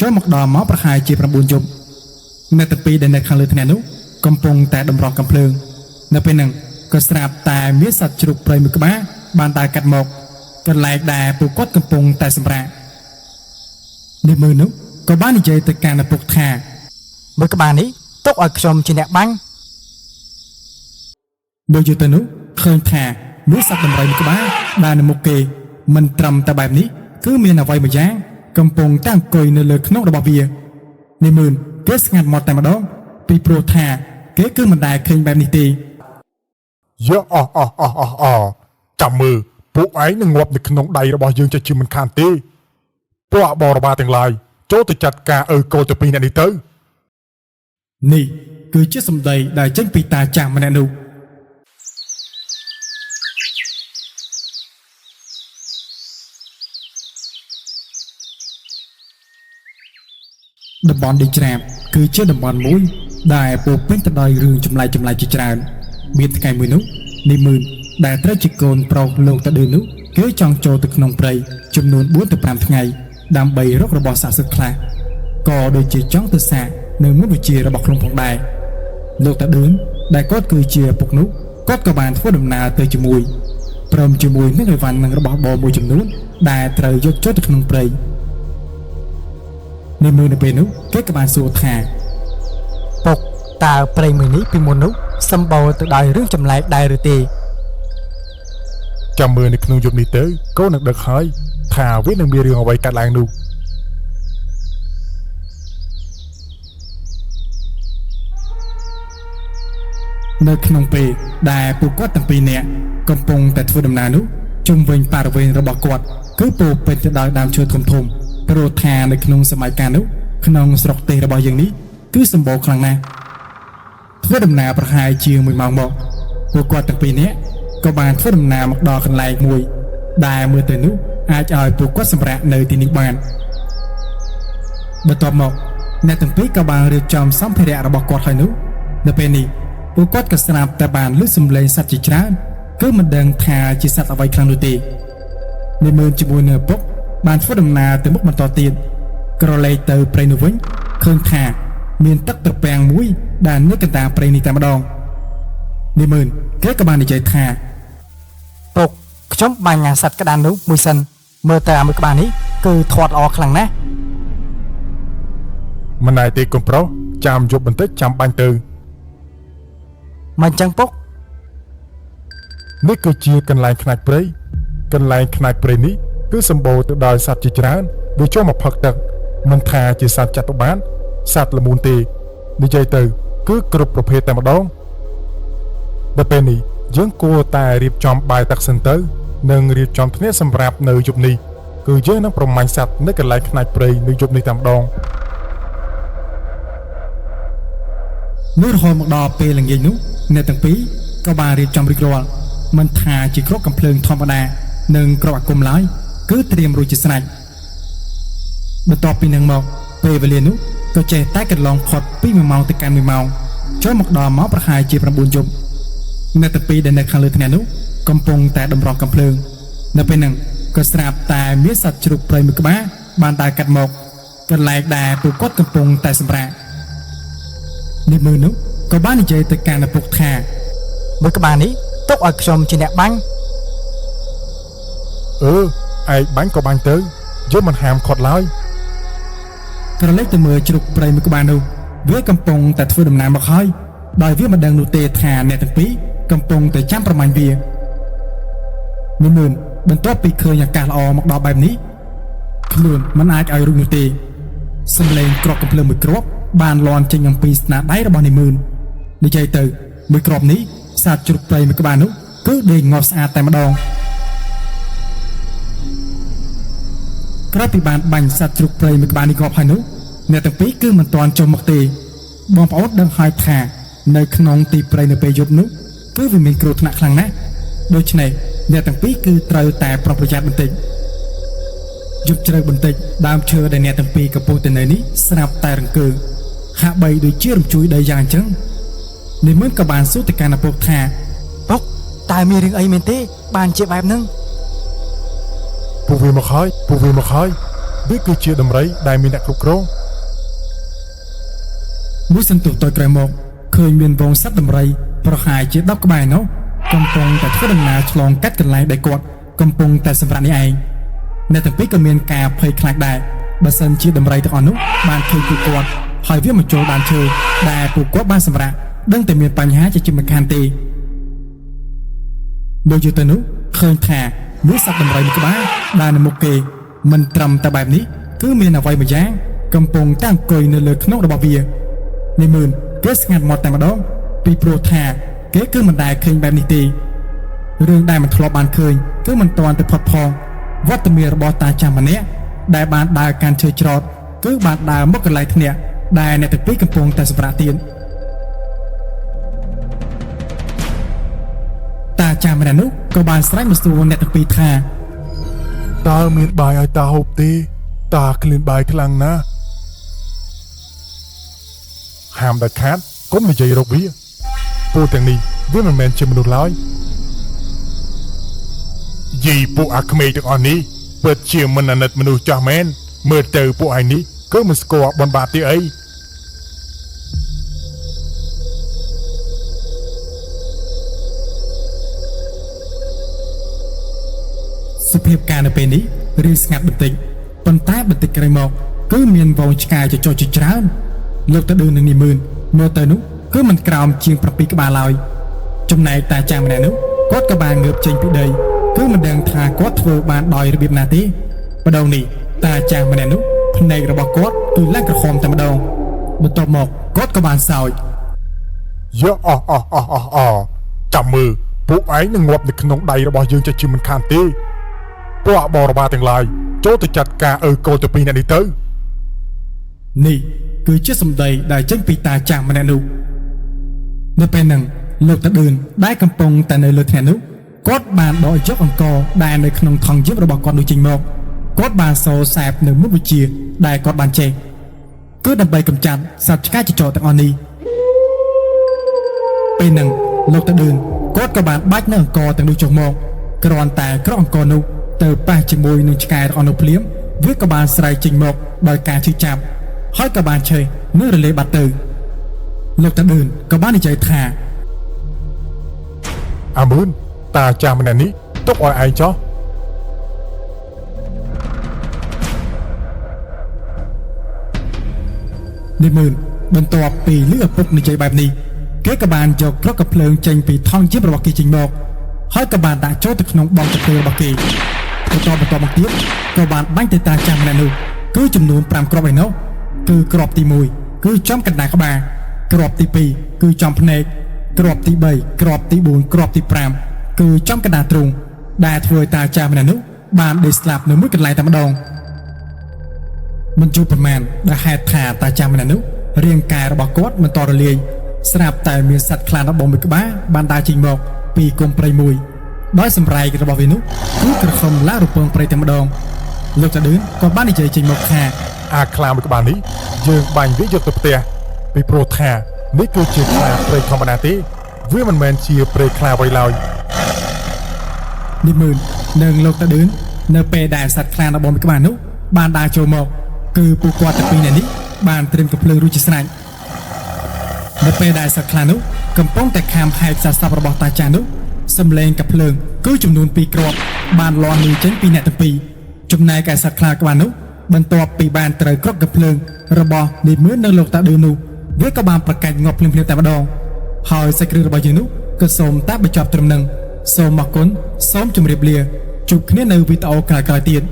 ចូលមកដល់មកប្រហែលជា9យប់អ្នកទាំងពីរដែលនៅខាងលើថ្នាក់នោះកំពុងតែតម្រង់កាំភ្លើងនៅពេលហ្នឹងក៏ស្រាប់តែមានសត្វជ្រូកព្រៃមួយក្បាលបានដើរកាត់មកកន្លែងដែលពួកគាត់កំពុងតែសម្រាកនេះមើលនោះក៏បាននិយាយទៅកាន់ឪពុកថាមើលក្បាលនេះទុកឲ្យខ្ញុំជាអ្នកបាញ់បើយល់ទៅនោះឃើញថាមានសត្វដំរីមួយក្បាលដើរនៅមុខគេមិនត្រឹមតែបែបនេះគឺមានអ្វីមួយយ៉ាងកំពុងតែអង្គុយនៅលើខ្នងរបស់វានេះមើលគេស្ងាត់មកតែម្ដងពីព្រោះថាគេគឺមិនដែលឃើញបែបនេះទេយើចាំមើលពួកឯងនឹងងាប់នៅក្នុងដៃរបស់យើងជាមិនខានទេពួកអបរបាទាំងឡាយចូលទៅចាត់ការកូនទៅពីអ្នកនេះទៅនេះគឺជាសម្ដីដែលចេញពីតាចាស់ម្នាក់នោះតំបន់ដីច្រាបគឺជាតំបន់មួយដែលពោពេញទៅដោយរឿងចម្លែកជាច្រើនមានថ្ងៃមួយនោះនេះមឿនដែលត្រូវជាកូនប្រុសលោកតាឌឺនោះគេចង់ចូលទៅក្នុងព្រៃចំនួន4ទៅ5ថ្ងៃដើម្បីរករបស់ស័ក្តិសិទ្ធិខ្លះក៏ដូចជាចង់ទៅសាកនៅមុខវិជ្ជារបស់ខ្លួនផងដែរលោកតាឌឿនដែលគាត់គឺជាឪពុកនោះគាត់ក៏បានធ្វើដំណើរទៅជាមួយព្រមជាមួយនឹងអីវ៉ាន់និងរបស់បរមួយចំនួនដែលត្រូវយកចូលទៅក្នុងព្រៃនៅមើលនៅពេលនោះគេក៏បានសួរថាពុកតើព្រៃមួយនេះពីមុននោះសម្បូរទៅដោយរឿងចម្លែកដែរឬទេចាំមើលនៅក្នុងយប់នេះទៅកូននឹងដឹកហើយថាវានឹងមានរឿងអ្វីកើតឡើងនោះនៅក្នុងពេលដែលពួកគាត់ទាំងពីរនាក់កំពុងតែធ្វើដំណើរនោះជុំវិញបរិវេណរបស់គាត់គឺពោពេញទៅដោយដើមឈើធំព្រោះថានៅក្នុងសម័យកាលនោះក្នុងស្រុកទេសរបស់យើងនេះគឺសម្បូរខ្លាំងណាស់ធ្វើដំណើរប្រហែលជា1ម៉ោងមកពួកគាត់ទាំងពីរនាក់ក៏បានធ្វើដំណើរមកដល់កន្លែងមួយដែលមើលទៅនោះអាចឲ្យពួកគាត់សម្រាកនៅទីនេះបានបន្ទាប់មកអ្នកទាំងពីរក៏បានរៀបចំសម្ភារៈរបស់គាត់ហើយនោះនៅពេលនេះពួកគាត់ក៏ស្រាប់តែបានឮសំឡេងសត្វជាច្រើនគឺមិនដឹងថាជាសត្វអ្វីខ្លាំងនោះទេនិមឺនជាមួយនឹងឪពុកបានធ្វើដំណើរទៅមុខបន្តទៀតក្រឡេកទៅព្រៃនោះវិញឃើញថាមានទឹកត្រពាំងមួយដែលនៅកណ្ដាលព្រៃនេះតែម្ដងនិមឺនគេក៏បាននិយាយថាពុកខ្ញុំបាញ់សត្វក្តាននោះមួយសិនមើលទៅអាមួយក្បាលនេះគឺធាត់ល្អខ្លាំងណាស់មិនណែទេកូនប្រុសចាំយប់បន្តិចចាំបាញ់ទៅមិនចឹងពុកនេះគឺជាកន្លែងខ្នាច់ព្រៃកន្លែងខ្នាច់ព្រៃនេះគឺសម្បូរទៅដោយសត្វជាច្រើនវាចូលមកផឹកទឹកមិនថាជាសត្វចាត់ទៅបានសត្វល្មូនទេនិយាយទៅគឺគ្រប់ប្រភេទតែម្ដងដល់ពេលនេះយើងគួរតែរៀបចំបាយទឹកសិនទៅនិងរៀបចំភ្នាក់សម្រាប់នៅយប់នេះគឺយើងនឹងប្រមាញ់សត្វនៅកន្លែងខ្នាច់ព្រៃនៅយប់នេះតែម្ដងនោះរហូតមកដល់ពេលល្ងាចនោះអ្នកទាំងពីរក៏បានរៀបចំរួចរាល់មិនថាជាគ្រាប់កាំភ្លើងធម្មតានិងគ្រាប់អាគមឡើយគឺត្រៀមរួចជាស្រេចបន្ទាប់ពីនឹងមកពេលវេលានោះក៏ចេះតែកន្លងផុតពី1ម៉ោងទៅកាន់1ម៉ោងចូលមកដល់ម៉ោងប្រហែលជា9យប់អ្នកទាំងពីរដែលនៅខាងលើថ្នាក់នោះកំពុងតែតម្រង់កាំភ្លើងនៅពេលហ្នឹងក៏ស្រាប់តែមានសត្វជ្រូកព្រៃមួយក្បាលបានដើរកាត់មកកន្លែងដែលពួកគាត់កំពុងតែសម្រាកនេះមើលនោះក៏បាននិយាយទៅកាន់ឪពុកថាមើលក្បាលនេះទុកឲ្យខ្ញុំជាអ្នកបាញ់ឯងបាញ់ក៏បាញ់ទៅយើងមិនហាមខាត់ឡើយក្រឡេកទៅមើលជ្រូកព្រៃមួយក្បាលនោះវាកំពុងតែធ្វើដំណើរមកហើយដោយវាមិនដឹងនោះទេថាអ្នកទាំងពីរកំពុងតែចាំប្រមាញ់វានេះមើលបន្ទាប់ពីឃើញអាកាសល្អមកដល់បែបនេះខ្លួនមិនអាចឲ្យរួចនោះទេសំឡេងគ្រាប់កំភ្លើងមួយគ្រាប់បានលាន់ចេញអំពីស្នាដៃរបស់និមឺននិយាយទៅមួយគ្រាប់នេះសត្វជ្រូកព្រៃមួយក្បាលនោះគឺដេកងាប់ស្អាតតែម្ដងក្រោយពីបានបាញ់សត្វជ្រូកព្រៃមួយក្បាលនេះគ្រាប់ហើយនោះអ្នកទាំងពីរគឺមិនទាន់ចុះមកទេបងប្អូនដឹងហើយថានៅក្នុងទីព្រៃនៅពេលយប់នោះគឺវាមានគ្រោះថ្នាក់ខ្លាំងណាស់ដូច្នេះអ្នកទាំងពីរគឺត្រូវតែប្រុងប្រយ័ត្នបន្តិចយប់ជ្រៅបន្តិចដើមឈើដែលអ្នកទាំងពីរកំពុងតែនៅនេះស្រាប់តែរង្គើហាក់បីដូចជារំជួយដីយ៉ាងអញ្ចឹងនិមឺនក៏បានសួរទៅកាន់ឪពុកថាពុកតើមានរឿងអីមែនទេបានជាបែបហ្នឹងពួកវាមកហើយ វាគឺជាដំរីដែលមានអ្នកគ្រប់គ្រង មួយសន្ទុះតូចក្រោយមកឃើញមានវងសត្វដំរីប្រហែលជា10ក្បែរនោះកំពុងតែធ្វើដំណើរឆ្លងកាត់កន្លែងដែលគាត់កំពុងតែសម្រាប់នេះឯងអ្នកទាំងពីរក៏មានការភ័យខ្លាចដែរបើសិនជាដំរីទាំងអស់នោះបានឃើញពួកគាត់ហើយវាមកចូលបានឈើដែលពួកគាត់បានសម្រាប់ដឹងតែមានបញ្ហាជាមិនខានទេដូចយទៅនោះឃើញថាមានសត្វដំរីមួយក្បាលដែលនៅមុខគេមិនត្រឹមតែបែបនេះគឺមានអ្វីមួយយ៉ាងកំពុងតែអង្គុយនៅលើខ្នងរបស់វានេះមើលគេស្ងាត់មាត់តែម្ដងពីព្រោះថាគេគឺមិនដែលឃើញបែបនេះទេរឿងដែលមិនធ្លាប់បានឃើញគឺមិនទាន់ទៅផុតផងវត្តមានរបស់តាចាស់ម្នាក់ដែលបានដើរកាន់ឈើច្រត់គឺបានដើរមកកន្លែងធ្នាក់ដែលអ្នកទាំងពីរកំពុងតែសម្រាប់ទៀតតាចាស់ម្នាក់នោះក៏បានស្រែកមកសួរអ្នកទាំងពីរថាតើមានបាយឲ្យតាហូបទេតាឃ្លានបាយខ្លាំងណាស់ហាមដាច់ខាតកុំនិយាយរកវាពួកទាំងនេះវាមិនមែនជាមនុស្សឡើយយីពួកអាក្មេងទាំងអស់នេះពិតជាមិនអាណិតមនុស្សចាស់មែនមើលទៅពួកឯងនេះគឺមិនស្គាល់បនបាតទេអីសុភាពការនៅពេលនេះរីស្ងាត់បន្តិចប៉ុន្តែបន្តិចក្រោយមកគឺមានវងឆ្កែចចុះជាច្រើនលោកទៅដឹងនឹងនេះមើលទៅនោះគឺមិនក្រោមជាង7ក្បាលឡើយចំណែកតាចាស់ម្នាក់នោះគាត់ក៏បានងើបចេញពីដីគឺមិនដឹងថាគាត់ធ្វើបានដោយរបៀបណាទេម្ដងនេះតាចាស់ម្នាក់នោះភ្នែករបស់គាត់គឺឡើងក្រហមតែម្ដងបន្ទាប់មកគាត់ក៏បានសើចយើចាំមើលពួកឯងនឹងងាប់នៅក្នុងដៃរបស់យើងចេះជាមិនខានទេពួកអបរបាទាំងឡាយចូលទៅចាត់ការកូនទៅពីអ្នកនេះទៅនេះគឺជាសម្ដីដែលចេញពីតាចាស់ម្នាក់នោះនៅពេលហ្នឹងលោកតាឌឿនដែលកំពុងតែនៅលើថ្នាក់នោះគាត់បានដកយកអង្គដែលនៅក្នុងថង់យឹបរបស់គាត់នោះចេញមកគាត់បានសូរសែបនៅមុខវិជ្ជាដែលគាត់បានចេះគឺដើម្បីកម្ចាត់សត្វឆ្កែចចោទាំងអស់នេះពេលហ្នឹងលោកតាឌឿនគាត់ក៏បានបាច់នៅអង្គទាំងនោះចុះមកគ្រាន់តែក្រក់អង្គនោះទៅប៉ះជាមួយនឹងឆ្កែរបស់នោះភ្លាមវាក៏បានស្រែកចេញមកដោយការឈឺចាប់ហើយក៏បានឆេះនឹងរលាយបាត់ទៅលោកតាឌឿនក៏បាននិយាយថាអាមឿនតាចាស់ម្នាក់នេះទុកឲ្យឯងចោះនេះមើលបន្ទាប់ពីលឺឪពុកនិយាយបែបនេះគេក៏បានយកគ្រាប់កាភ្លើងចេញពីថង់យឹបរបស់គេចេញមកហើយក៏បានដាក់ចូលទៅក្នុងបង់កាភ្លើងរបស់គេបន្តមកទៀតក៏បានបាញ់ទៅតាចាស់ម្នាក់នោះគឺចំនួន5គ្រាប់ឯណោះគឺគ្រាប់ទី1គឺចំកណ្ដាលក្បាលគ្រាប់ទី2គឺចំភ្នែកគ្រាប់ទី3គ្រាប់ទី4គ្រាប់ទី5គឺចំកណ្ដាលទ្រូងដែលធ្វើឲ្យតាចាស់ម្នាក់នោះបានដេកស្លាប់នៅមួយកន្លែងតែម្ដងមិនជួបប្រមាណដែលហេតុថាតាចាស់ម្នាក់នោះរាងកាយរបស់គាត់មិនតរលាយស្រាប់តែមានសត្វខ្លាដបងមួយក្បាលបានដើរចេញមកពីគុម្ពព្រៃមួយដោយសម្រែករបស់វានោះគឺក្រហមឡើងរពងព្រៃតែម្ដងលោកតាឌឿនក៏បាននិយាយចេញមកថាអាខ្លាមួយក្បាលនេះយើងបាញ់វាយកទៅផ្ទះពីព្រោះថានេះគឺជាខ្លាព្រៃធម្មតាទេវាមិនមែនជាព្រៃខ្លាអ្វីឡើយនេះមើលនឹងលោកតាឌឿននៅពេលដែលសត្វខ្លាដបងមួយក្បាលនោះបានដើរចូលមកគឺពួកគាត់ទាំងពីរនាក់នេះបានត្រៀមកាភ្លើងរួចជាស្រេចនៅពេលដែលសត្វខ្លានោះកំពុងតែខាំហែកសាស័ព្ទរបស់តាចាស់នោះសំឡេងកាភ្លើងគឺចំនួន2គ្រាប់បានលាន់លឺចេញពីអ្នកទាំងពីរចំណែកឯសត្វខ្លាក្បាលនោះបន្ទាប់ពីបានត្រូវគ្រាប់កាភ្លើងរបស់នេះមើលនៅលោកតាឌឿននោះវាក៏បានប្រកាច់ងាប់ភ្លាមៗតែម្ដងហើយសេចក្ដីរបស់យើងនោះក៏សូមតែបញ្ចប់ត្រឹមនឹងសូមអរគុណសូមជម្រាបលាជួបគ្នានៅវីដេអូក្រោយៗទៀត